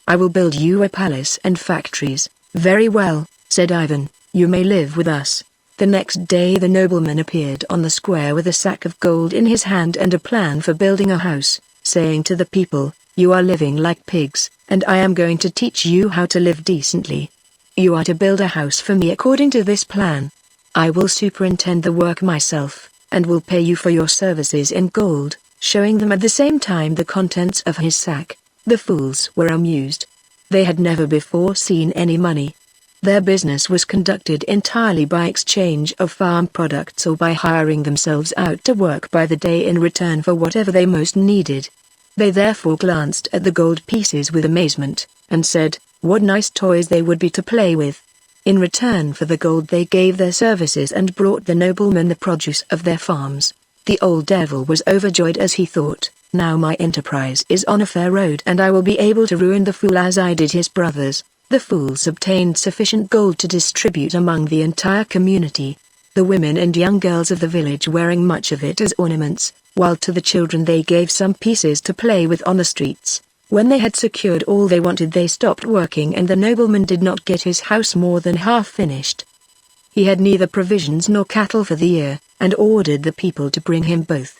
I will build you a palace and factories." "Very well," said Ivan, "you may live with us." The next day the nobleman appeared on the square with a sack of gold in his hand and a plan for building a house, saying to the people, "You are living like pigs, and I am going to teach you how to live decently. You are to build a house for me according to this plan. I will superintend the work myself, and will pay you for your services in gold," showing them at the same time the contents of his sack. The fools were amused. They had never before seen any money. Their business was conducted entirely by exchange of farm products or by hiring themselves out to work by the day in return for whatever they most needed. They therefore glanced at the gold pieces with amazement, and said, what nice toys they would be to play with. In return for the gold they gave their services and brought the nobleman the produce of their farms. The old devil was overjoyed as he thought, "Now my enterprise is on a fair road and I will be able to ruin the fool as I did his brothers." The fools obtained sufficient gold to distribute among the entire community, the women and young girls of the village wearing much of it as ornaments, while to the children they gave some pieces to play with on the streets. When they had secured all they wanted they stopped working, and the nobleman did not get his house more than half finished. He had neither provisions nor cattle for the year, and ordered the people to bring him both.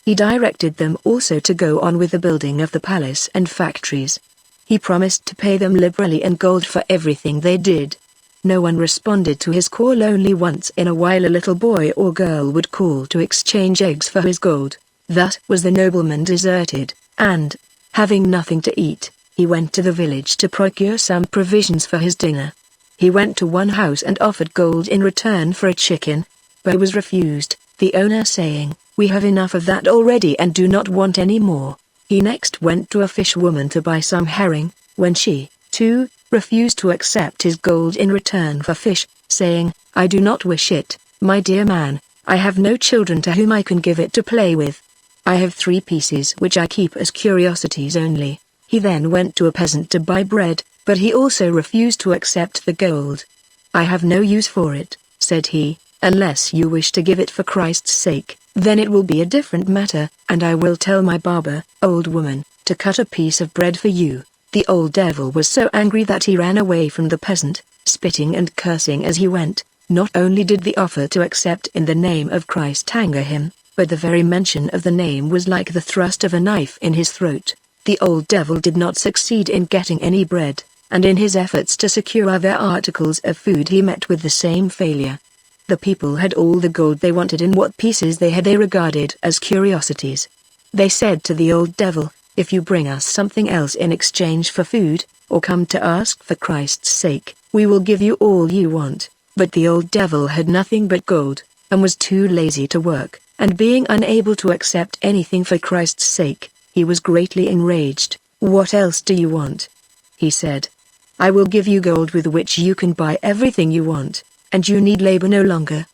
He directed them also to go on with the building of the palace and factories. He promised to pay them liberally in gold for everything they did. No one responded to his call. Only once in a while a little boy or girl would call to exchange eggs for his gold. Thus was the nobleman deserted, and, having nothing to eat, he went to the village to procure some provisions for his dinner. He went to one house and offered gold in return for a chicken, but was refused, the owner saying, "We have enough of that already and do not want any more." He next went to a fish woman to buy some herring, when she, too, refused to accept his gold in return for fish, saying, "I do not wish it, my dear man, I have no children to whom I can give it to play with. I have 3 pieces which I keep as curiosities only." He then went to a peasant to buy bread, but he also refused to accept the gold. "I have no use for it," said he, "unless you wish to give it for Christ's sake. Then it will be a different matter, and I will tell my barber, old woman, to cut a piece of bread for you." The old devil was so angry that he ran away from the peasant, spitting and cursing as he went. Not only did the offer to accept in the name of Christ anger him, but the very mention of the name was like the thrust of a knife in his throat. The old devil did not succeed in getting any bread, and in his efforts to secure other articles of food he met with the same failure. The people had all the gold they wanted, and what pieces they had they regarded as curiosities. They said to the old devil, "If you bring us something else in exchange for food, or come to ask for Christ's sake, we will give you all you want." But the old devil had nothing but gold, and was too lazy to work, and being unable to accept anything for Christ's sake, he was greatly enraged. "What else do you want?" he said. "I will give you gold with which you can buy everything you want, and you need labor no longer."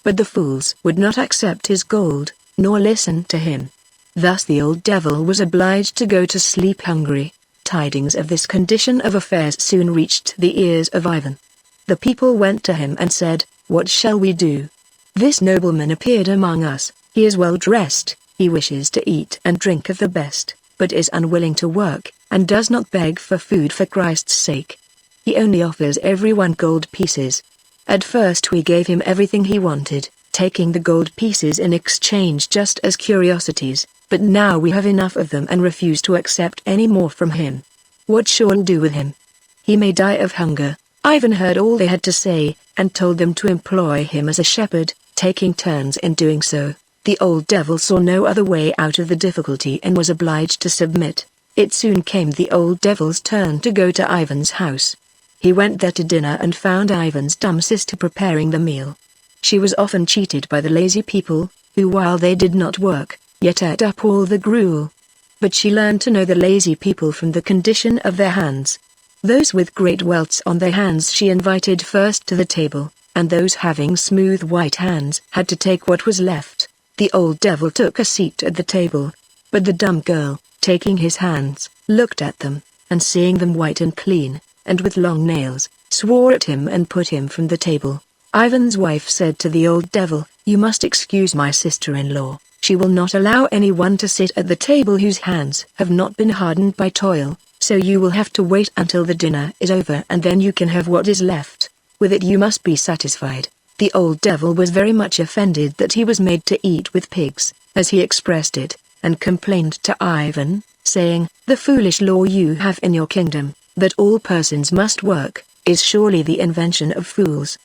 But the fools would not accept his gold, nor listen to him. Thus the old devil was obliged to go to sleep hungry. Tidings of this condition of affairs soon reached the ears of Ivan. The people went to him and said, "What shall we do? This nobleman appeared among us. He is well dressed, he wishes to eat and drink of the best, but is unwilling to work, and does not beg for food for Christ's sake. He only offers everyone gold pieces. At first we gave him everything he wanted, taking the gold pieces in exchange just as curiosities, but now we have enough of them and refuse to accept any more from him. What shall we do with him? He may die of hunger." Ivan heard all they had to say, and told them to employ him as a shepherd, taking turns in doing so. The old devil saw no other way out of the difficulty and was obliged to submit. It soon came the old devil's turn to go to Ivan's house. He went there to dinner and found Ivan's dumb sister preparing the meal. She was often cheated by the lazy people, who while they did not work, yet ate up all the gruel. But she learned to know the lazy people from the condition of their hands. Those with great welts on their hands she invited first to the table, and those having smooth white hands had to take what was left. The old devil took a seat at the table. But the dumb girl, taking his hands, looked at them, and seeing them white and clean, and with long nails, swore at him and put him from the table. Ivan's wife said to the old devil, "You must excuse my sister-in-law. She will not allow anyone to sit at the table whose hands have not been hardened by toil, so you will have to wait until the dinner is over and then you can have what is left. With it you must be satisfied." The old devil was very much offended that he was made to eat with pigs, as he expressed it, and complained to Ivan, saying, "The foolish law you have in your kingdom, that all persons must work, is surely the invention of fools.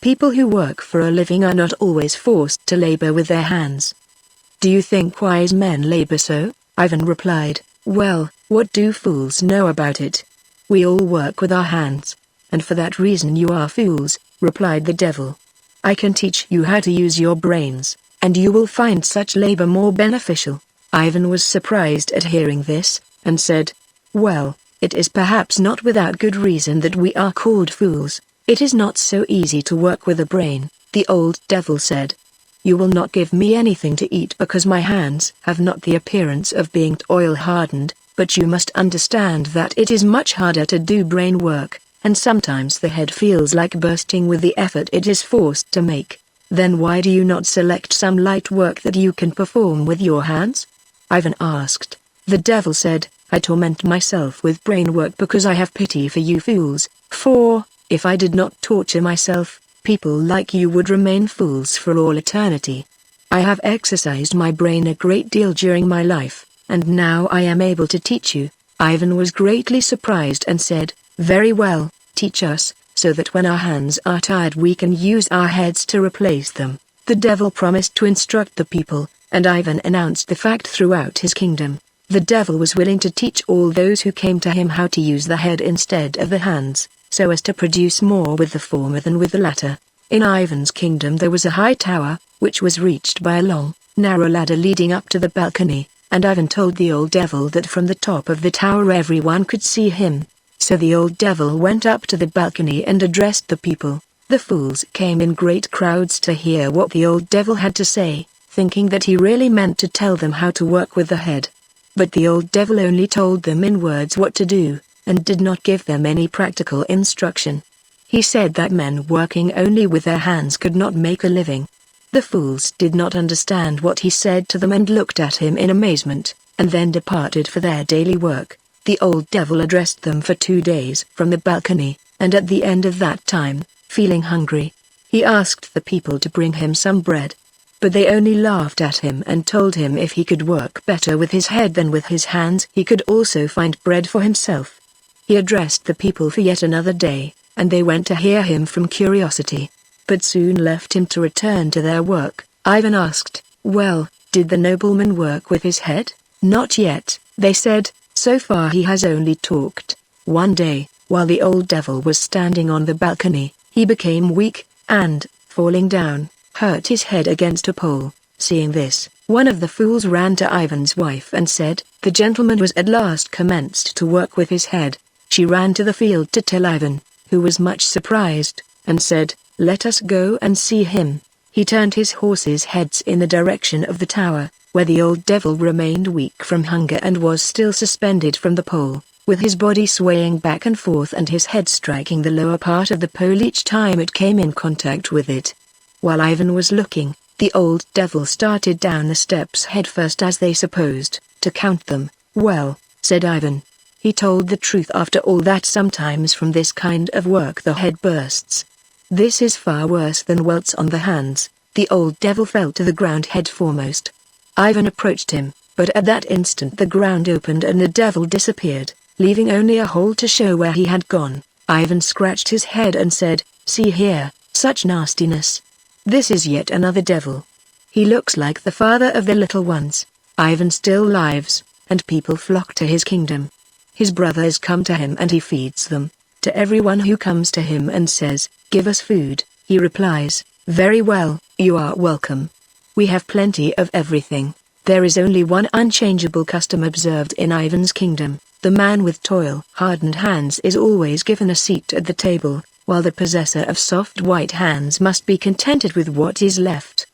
People who work for a living are not always forced to labor with their hands." "Do you think wise men labor so?" Ivan replied. "Well, what do fools know about it? We all work with our hands, and for that reason you are fools," replied the devil. "I can teach you how to use your brains, and you will find such labor more beneficial." Ivan was surprised at hearing this, and said, "Well, it is perhaps not without good reason that we are called fools. It is not so easy to work with a brain." The old devil said, "You will not give me anything to eat because my hands have not the appearance of being oil-hardened, but you must understand that it is much harder to do brain work, and sometimes the head feels like bursting with the effort it is forced to make. Then why do you not select some light work that you can perform with your hands?" Ivan asked. The devil said, "I torment myself with brain work because I have pity for you fools, for, if I did not torture myself, people like you would remain fools for all eternity. I have exercised my brain a great deal during my life, and now I am able to teach you." Ivan was greatly surprised and said, "Very well, teach us, so that when our hands are tired we can use our heads to replace them." The devil promised to instruct the people, and Ivan announced the fact throughout his kingdom. The devil was willing to teach all those who came to him how to use the head instead of the hands, so as to produce more with the former than with the latter. In Ivan's kingdom there was a high tower, which was reached by a long, narrow ladder leading up to the balcony, and Ivan told the old devil that from the top of the tower everyone could see him. So the old devil went up to the balcony and addressed the people. The fools came in great crowds to hear what the old devil had to say, thinking that he really meant to tell them how to work with the head. But the old devil only told them in words what to do, and did not give them any practical instruction. He said that men working only with their hands could not make a living. The fools did not understand what he said to them and looked at him in amazement, and then departed for their daily work. The old devil addressed them for 2 days from the balcony, and at the end of that time, feeling hungry, he asked the people to bring him some bread. But they only laughed at him and told him if he could work better with his head than with his hands he could also find bread for himself. He addressed the people for yet another day, and they went to hear him from curiosity, but soon left him to return to their work. Ivan asked, "Well, did the nobleman work with his head?" "Not yet," they said, "so far he has only talked." One day, while the old devil was standing on the balcony, he became weak, and, falling down, hurt his head against a pole. Seeing this, one of the fools ran to Ivan's wife and said, "The gentleman was at last commenced to work with his head." She ran to the field to tell Ivan, who was much surprised, and said, "Let us go and see him." He turned his horses' heads in the direction of the tower, where the old devil remained weak from hunger and was still suspended from the pole, with his body swaying back and forth and his head striking the lower part of the pole each time it came in contact with it. While Ivan was looking, the old devil started down the steps headfirst as they supposed, to count them. "Well," said Ivan. He told the truth after all that sometimes from this kind of work the head bursts. This is far worse than welts on the hands. The old devil fell to the ground head foremost. Ivan approached him, but at that instant the ground opened and the devil disappeared, leaving only a hole to show where he had gone. Ivan scratched his head and said, "See here, such nastiness. This is yet another devil. He looks like the father of the little ones." Ivan still lives, and people flock to his kingdom. His brothers come to him and he feeds them. To everyone who comes to him and says, "Give us food," he replies, "Very well, you are welcome. We have plenty of everything." There is only one unchangeable custom observed in Ivan's kingdom. The man with toil-hardened hands is always given a seat at the table, while the possessor of soft white hands must be contented with what is left.